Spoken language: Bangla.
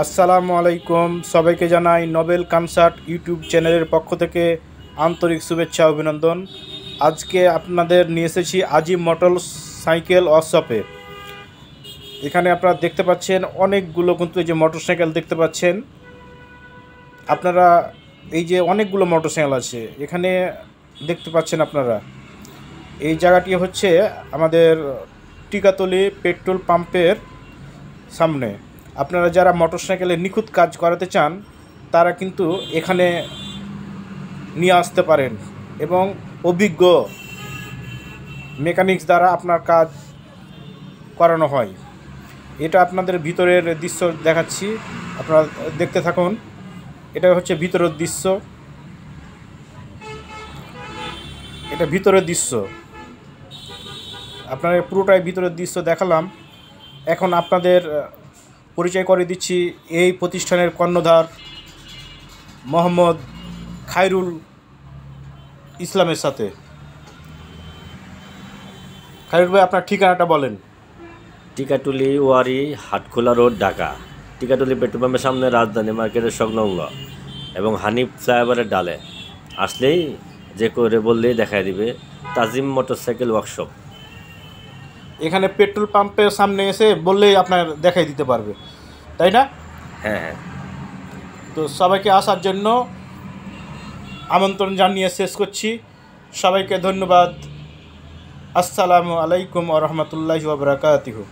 আসসালামু আলাইকুম। সবাইকে জানাই নোবেল কনসার্ট ইউটিউব চ্যানেলের পক্ষ থেকে আন্তরিক শুভেচ্ছা অভিনন্দন। আজকে আপনাদের নিয়ে এসেছি আজিম মোটরস সাইকেল ওয়ার্কশপে। এখানে আপনারা দেখতে পাচ্ছেন অনেকগুলো কিন্তু এই যে মোটরসাইকেল দেখতে পাচ্ছেন আপনারা, এই যে অনেকগুলো মোটরসাইকেল আছে এখানে দেখতে পাচ্ছেন আপনারা। এই জায়গাটি হচ্ছে আমাদের টিকাতলি পেট্রোল পাম্পের সামনে। আপনারা যারা মোটরসাইকেলে নিখুঁত কাজ করাতে চান তারা কিন্তু এখানে নিয়ে আসতে পারেন এবং অভিজ্ঞ মেকানিক্স দ্বারা আপনার কাজ করানো হয়। এটা আপনাদের ভিতরের দৃশ্য দেখাচ্ছি, আপনারা দেখতে থাকুন। এটা হচ্ছে ভিতরের দৃশ্য, এটা ভিতরের দৃশ্য। আপনারা পুরোটাই ভিতরের দৃশ্য দেখালাম। এখন আপনাদের পরিচয় করে দিচ্ছি এই প্রতিষ্ঠানের কর্ণধার মোহাম্মদ খায়রুল ইসলামের সাথে। খায়রুল ভাই, আপনার ঠিকানাটা বলেন। টিকাটুলি ওয়ারি হাটখোলা রোড, ঢাকা। টিকাটুলি পেট্রোল পাম্পের সামনে রাজধানী মার্কেটের সংলগ্ন এবং হানিফ ফ্লাইওভারের ডালে আসলেই যে করে বললেই দেখায় দিবে তাজিম মোটরসাইকেল ওয়ার্কশপ। এখানে পেট্রোল পাম্পের সামনে এসে বললেই আপনার দেখাই দিতে পারবে, তাই না? হ্যাঁ। তো সবাইকে আসার জন্য আমন্ত্রণ জানিয়ে শেষ করছি। সবাইকে ধন্যবাদ। আসসালামু আলাইকুম ওয়া রাহমাতুল্লাহি ওয়া বারাকাতুহু।